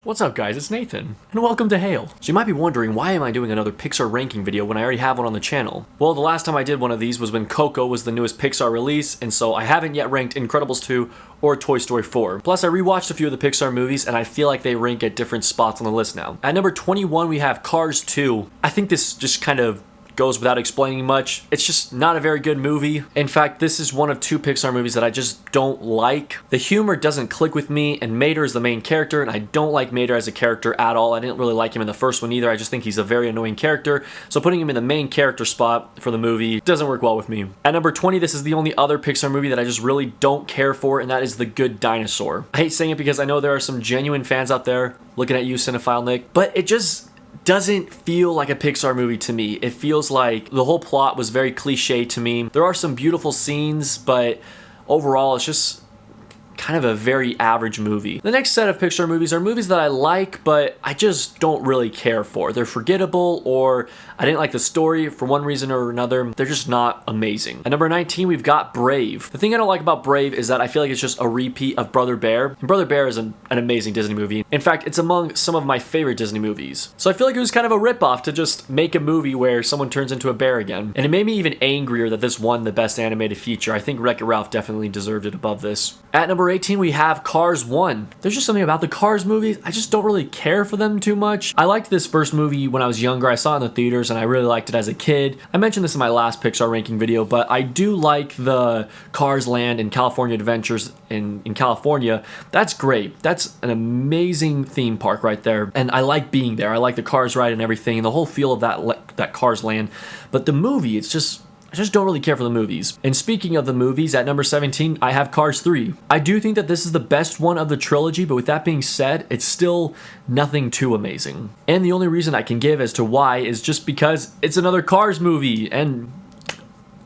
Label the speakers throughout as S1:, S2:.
S1: What's up guys, it's Nathan, and welcome to Hail. So you might be wondering, why am I doing another Pixar ranking video when I already have one on the channel? Well, the last time I did one of these was when Coco was the newest Pixar release, and so I haven't yet ranked Incredibles 2 or Toy Story 4. Plus, I rewatched a few of the Pixar movies, and I feel like they rank at different spots on the list now. At number 21, we have Cars 2. I think this just kind of goes without explaining much. It's just not a very good movie. In fact, this is one of two Pixar movies that I just don't like. The humor doesn't click with me, and Mater is the main character, and I don't like Mater as a character at all. I didn't really like him in the first one either. I just think he's a very annoying character, so putting him in the main character spot for the movie doesn't work well with me. At number 20, this is the only other Pixar movie that I just really don't care for, and that is The Good Dinosaur. I hate saying it because I know there are some genuine fans out there, looking at you, Cinephile Nick, but it just doesn't feel like a Pixar movie to me. It feels like the whole plot was very cliche to me. There are some beautiful scenes, but overall it's just kind of a very average movie. The next set of Pixar movies are movies that I like, but I just don't really care for. They're forgettable, or I didn't like the story for one reason or another. They're just not amazing. At number 19, we've got Brave. The thing I don't like about Brave is that I feel like it's just a repeat of Brother Bear. And Brother Bear is an amazing Disney movie. In fact, it's among some of my favorite Disney movies. So I feel like it was kind of a ripoff to just make a movie where someone turns into a bear again. And it made me even angrier that this won the Best Animated Feature. I think Wreck-It Ralph definitely deserved it above this. At number 18, we have Cars 1. There's just something about the Cars movies, I just don't really care for them too much. I liked this first movie when I was younger. I saw it in the theaters and I really liked it as a kid. I mentioned this in my last Pixar ranking video, but I do like the Cars Land and California Adventures in California. That's great. That's an amazing theme park right there. And I like being there. I like the Cars ride and everything and the whole feel of that Cars Land. But the movie, I just don't really care for the movies. And speaking of the movies, at number 17, I have Cars 3. I do think that this is the best one of the trilogy, but with that being said, it's still nothing too amazing. And the only reason I can give as to why is just because it's another Cars movie, and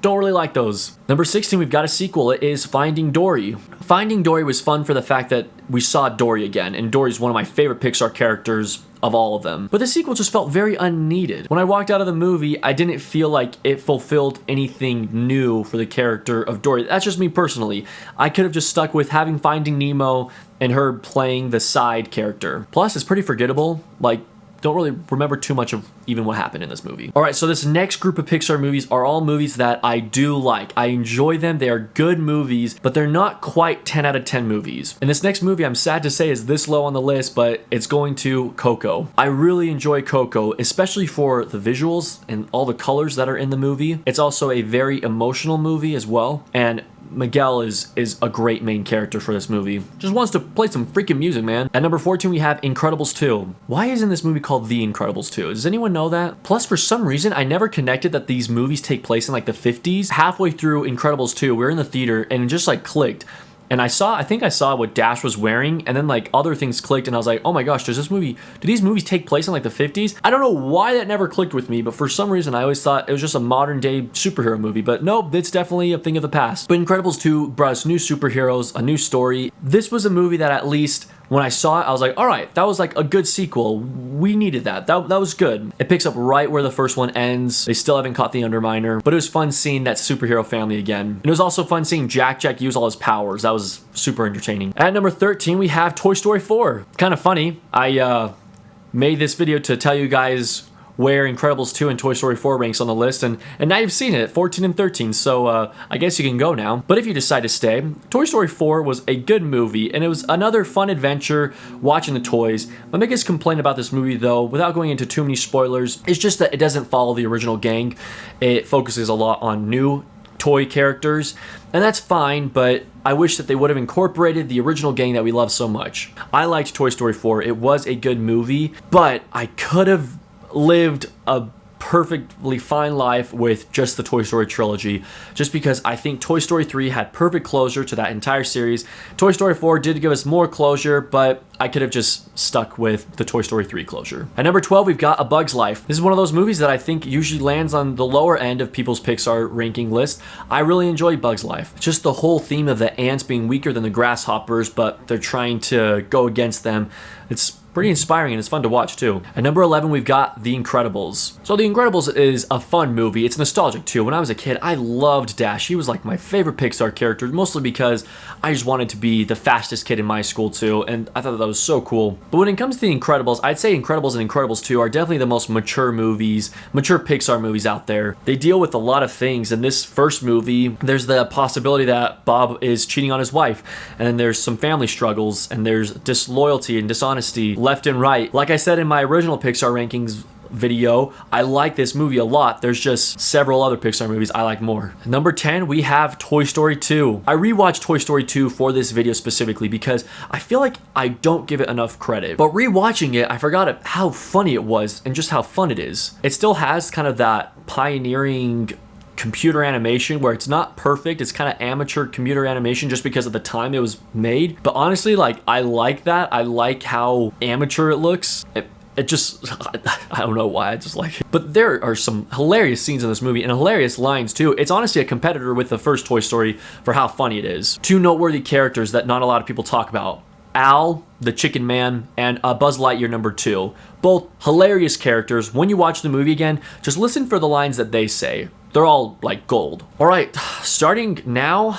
S1: don't really like those. Number 16, we've got a sequel. It is Finding Dory. Finding Dory was fun for the fact that we saw Dory again, and Dory's one of my favorite Pixar characters of all of them. But the sequel just felt very unneeded. When I walked out of the movie, I didn't feel like it fulfilled anything new for the character of Dory. That's just me personally. I could have just stuck with having Finding Nemo and her playing the side character. Plus, it's pretty forgettable. Like, don't really remember too much of even what happened in this movie. Alright, so this next group of Pixar movies are all movies that I do like. I enjoy them, they are good movies, but they're not quite 10 out of 10 movies. And this next movie, I'm sad to say, is this low on the list, but it's going to Coco. I really enjoy Coco, especially for the visuals and all the colors that are in the movie. It's also a very emotional movie as well, and Miguel is a great main character for this movie. Just wants to play some freaking music, man. At number 14, we have Incredibles 2. Why isn't this movie called The Incredibles 2? Does anyone know that? Plus, for some reason, I never connected that these movies take place in like the 50s. Halfway through Incredibles 2, we were in the theater and it just like clicked. And I think I saw what Dash was wearing, and then like other things clicked, and I was like, oh my gosh, do these movies take place in like the 50s? I don't know why that never clicked with me, but for some reason I always thought it was just a modern day superhero movie. But nope, it's definitely a thing of the past. But Incredibles 2 brought us new superheroes, a new story. This was a movie that at least when I saw it, I was like, all right, that was like a good sequel. We needed that. That was good. It picks up right where the first one ends. They still haven't caught the Underminer, but it was fun seeing that superhero family again. And it was also fun seeing Jack use all his powers. That was super entertaining. At number 13, we have Toy Story 4. Kind of funny. I made this video to tell you guys where Incredibles 2 and Toy Story 4 ranks on the list, and now you've seen it, 14 and 13, so I guess you can go now. But if you decide to stay, Toy Story 4 was a good movie, and it was another fun adventure watching the toys. My biggest complaint about this movie, though, without going into too many spoilers, is just that it doesn't follow the original gang. It focuses a lot on new toy characters, and that's fine, but I wish that they would have incorporated the original gang that we love so much. I liked Toy Story 4. It was a good movie, but I could have lived a perfectly fine life with just the Toy Story trilogy, just because I think Toy Story 3 had perfect closure to that entire series. Toy Story 4 did give us more closure, but I could have just stuck with the Toy Story 3 closure. At number 12, we've got A Bug's Life. This is one of those movies that I think usually lands on the lower end of people's Pixar ranking list. I really enjoy Bug's Life. Just the whole theme of the ants being weaker than the grasshoppers, but they're trying to go against them. It's pretty inspiring and it's fun to watch too. At number 11, we've got The Incredibles. So The Incredibles is a fun movie. It's nostalgic too. When I was a kid, I loved Dash. He was like my favorite Pixar character, mostly because I just wanted to be the fastest kid in my school too, and I thought that was so cool. But when it comes to The Incredibles, I'd say Incredibles and Incredibles 2 are definitely the most mature Pixar movies out there. They deal with a lot of things. In this first movie, there's the possibility that Bob is cheating on his wife, and then there's some family struggles, and there's disloyalty and dishonesty left and right. Like I said in my original Pixar rankings video, I like this movie a lot. There's just several other Pixar movies I like more. Number 10, we have Toy Story 2. I rewatched Toy Story 2 for this video specifically because I feel like I don't give it enough credit. But rewatching it, I forgot how funny it was and just how fun it is. It still has kind of that pioneering computer animation where it's not perfect. It's kind of amateur computer animation just because of the time it was made. But honestly, like, I like that. I like how amateur it looks. It just, I don't know why, I just like it. But there are some hilarious scenes in this movie and hilarious lines too. It's honestly a competitor with the first Toy Story for how funny it is. Two noteworthy characters that not a lot of people talk about. Al, the Chicken Man, and Buzz Lightyear number 2. Both hilarious characters. When you watch the movie again, just listen for the lines that they say. They're all like gold. All right, starting now,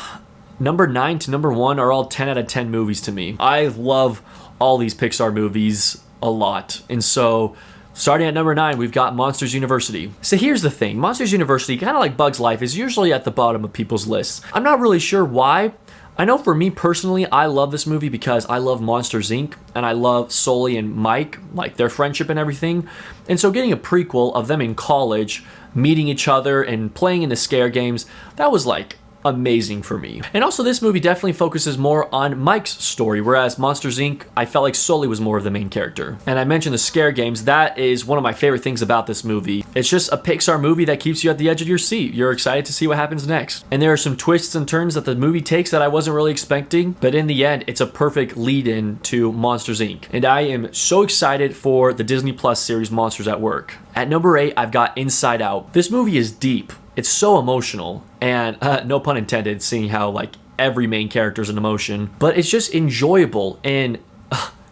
S1: number 9 to number 1 are all 10 out of 10 movies to me. I love all these Pixar movies a lot. And so starting at number 9, we've got Monsters University. So here's the thing. Monsters University, kind of like Bug's Life, is usually at the bottom of people's lists. I'm not really sure why. I know for me personally, I love this movie because I love Monsters Inc. and I love Sully and Mike, like their friendship and everything. And so getting a prequel of them in college, meeting each other and playing in the scare games, that was like amazing for me. And also this movie definitely focuses more on Mike's story, whereas Monsters Inc., I felt like Sully was more of the main character. And I mentioned the scare games. That is one of my favorite things about this movie. It's just a Pixar movie that keeps you at the edge of your seat. You're excited to see what happens next. And there are some twists and turns that the movie takes that I wasn't really expecting, but in the end, it's a perfect lead-in to Monsters Inc. And I am so excited for the Disney Plus series Monsters at Work. At number 8, I've got Inside Out. This movie is deep. It's so emotional, and no pun intended, seeing how like every main character is an emotion, but it's just enjoyable, and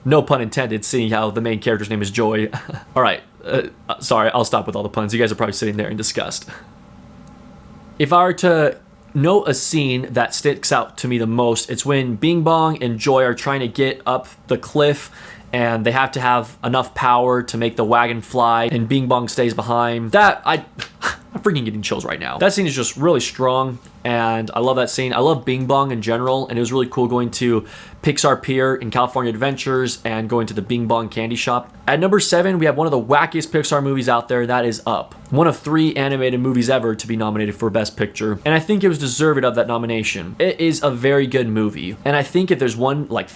S1: no pun intended, seeing how the main character's name is Joy. All right, sorry, I'll stop with all the puns. You guys are probably sitting there in disgust. If I were to note a scene that sticks out to me the most, it's when Bing Bong and Joy are trying to get up the cliff, and they have to have enough power to make the wagon fly, and Bing Bong stays behind. I'm freaking getting chills right now. That scene is just really strong, and I love that scene. I love Bing Bong in general, and it was really cool going to Pixar Pier in California Adventures and going to the Bing Bong candy shop. At number 7, we have one of the wackiest Pixar movies out there, that is Up. One of 3 animated movies ever to be nominated for Best Picture, and I think it was deserved of that nomination. It is a very good movie, and I think if there's one like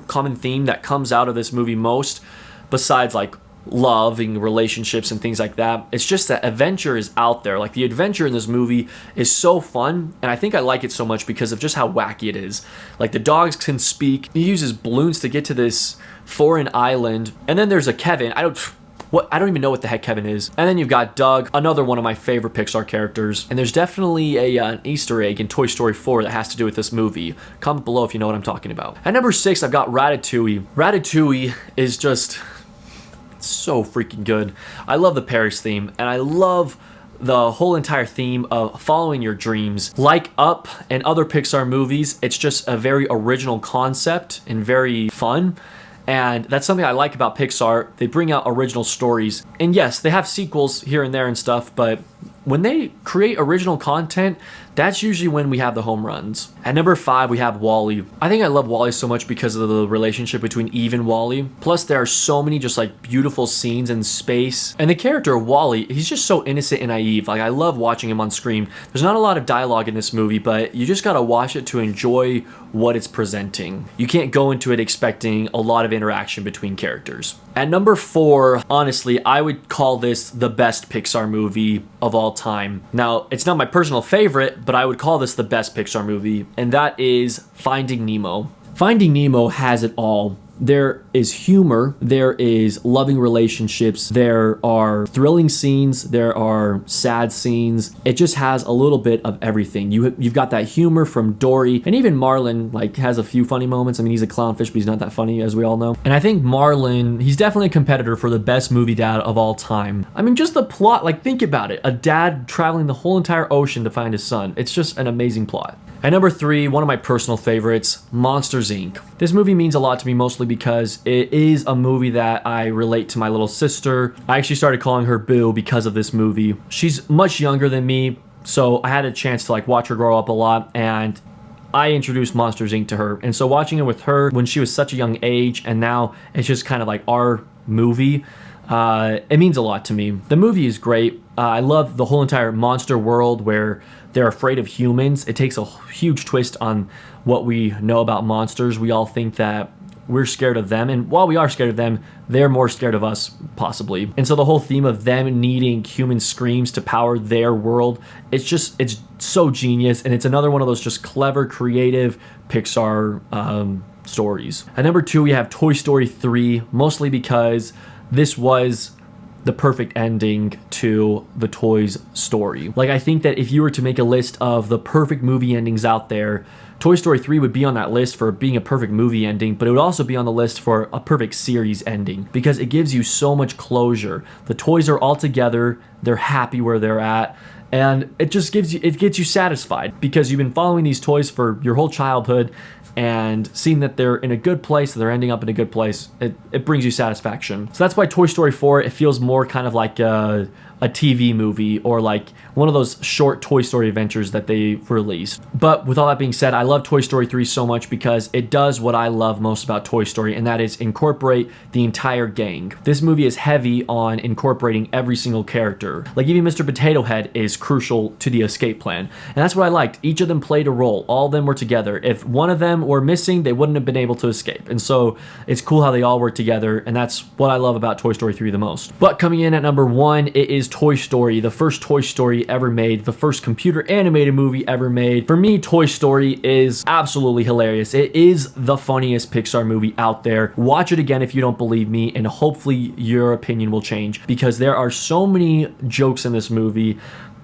S1: common theme that comes out of this movie most, besides like love and relationships and things like that, it's just that adventure is out there. Like the adventure in this movie is so fun, and I think I like it so much because of just how wacky it is. Like the dogs can speak, he uses balloons to get to this foreign island, and then there's a Kevin. I don't even know what the heck Kevin is. And then you've got Doug, another one of my favorite Pixar characters. And there's definitely an Easter egg in Toy Story 4 that has to do with this movie. Comment below if you know what I'm talking about. At number 6, I've got Ratatouille. Ratatouille is just so freaking good. I love the Paris theme, and I love the whole entire theme of following your dreams. Like Up and other Pixar movies, it's just a very original concept and very fun. And that's something I like about Pixar. They bring out original stories. And yes, they have sequels here and there and stuff, but when they create original content, that's usually when we have the home runs. At number 5, we have WALL-E. I think I love WALL-E so much because of the relationship between Eve and WALL-E. Plus, there are so many just like beautiful scenes in space. And the character of WALL-E, he's just so innocent and naive. Like I love watching him on screen. There's not a lot of dialogue in this movie, but you just gotta watch it to enjoy what it's presenting. You can't go into it expecting a lot of interaction between characters. At number 4, honestly, I would call this the best Pixar movie of all time. Now, it's not my personal favorite, but I would call this the best Pixar movie, and that is Finding Nemo. Finding Nemo has it all. There is humor, there is loving relationships, there are thrilling scenes, there are sad scenes. It just has a little bit of everything. You've got that humor from Dory, and even Marlin like has a few funny moments. I mean, he's a clownfish, but he's not that funny, as we all know. And I think Marlin, he's definitely a competitor for the best movie dad of all time. I mean, just the plot, like think about it. A dad traveling the whole entire ocean to find his son. It's just an amazing plot. At number 3, one of my personal favorites, Monsters, Inc. This movie means a lot to me mostly because it is a movie that I relate to my little sister. I actually started calling her Boo because of this movie. She's much younger than me, so I had a chance to like watch her grow up a lot, and I introduced Monsters, Inc. to her. And so watching it with her when she was such a young age, and now it's just kind of like our movie, it means a lot to me. The movie is great. I love the whole entire monster world where they're afraid of humans. It takes a huge twist on what we know about monsters. We all think that we're scared of them, and while we are scared of them, they're more scared of us, possibly. And so the whole theme of them needing human screams to power their world, it's so genius, and it's another one of those just clever, creative Pixar stories. At number 2, we have Toy Story 3, mostly because this was the perfect ending to the Toys story. Like, I think that if you were to make a list of the perfect movie endings out there, Toy Story 3 would be on that list for being a perfect movie ending, but it would also be on the list for a perfect series ending because it gives you so much closure. The toys are all together, they're happy where they're at, and it just gets you satisfied because you've been following these toys for your whole childhood, and seeing that they're in a good place, that they're ending up in a good place, it brings you satisfaction. So that's why Toy Story 4, it feels more kind of like a TV movie or like one of those short Toy Story adventures that they released. But with all that being said, I love Toy Story 3 so much because it does what I love most about Toy Story, and that is incorporate the entire gang. This movie is heavy on incorporating every single character. Like even Mr. Potato Head is crucial to the escape plan. And that's what I liked. Each of them played a role. All of them were together. If one of them were missing, they wouldn't have been able to escape. And so it's cool how they all work together, and that's what I love about Toy Story 3 the most. But coming in at number 1, it is Toy Story, the first Toy Story ever made, the first computer animated movie ever made. For me, Toy Story is absolutely hilarious. It is the funniest Pixar movie out there. Watch it again if you don't believe me, and hopefully your opinion will change because there are so many jokes in this movie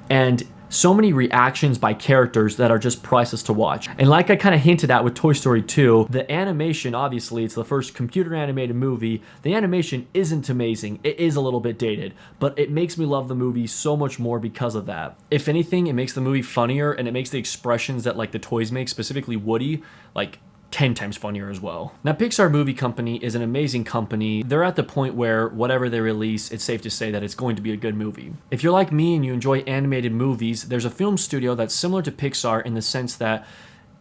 S1: and so many reactions by characters that are just priceless to watch. And like I kind of hinted at with Toy Story 2, the animation, obviously it's the first computer animated movie, the animation isn't amazing. It is a little bit dated, but it makes me love the movie so much more because of that. If anything, it makes the movie funnier, and it makes the expressions that like the toys make, specifically Woody, like 10 times funnier as well. Now, Pixar Movie Company is an amazing company. They're at the point where whatever they release, it's safe to say that it's going to be a good movie. If you're like me and you enjoy animated movies, there's a film studio that's similar to Pixar in the sense that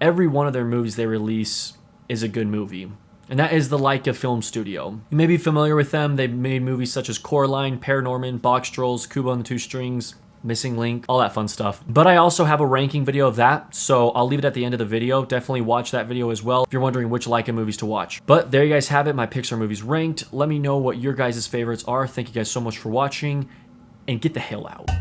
S1: every one of their movies they release is a good movie. And that is the Leica Film Studio. You may be familiar with them. They've made movies such as Coraline, Paranorman, Box Trolls, Kubo and the Two Strings, Missing Link, all that fun stuff. But I also have a ranking video of that, so I'll leave it at the end of the video. Definitely watch that video as well if you're wondering which Leica movies to watch. But there you guys have it, my Pixar movies ranked. Let me know what your guys' favorites are. Thank you guys so much for watching, and get the hell out.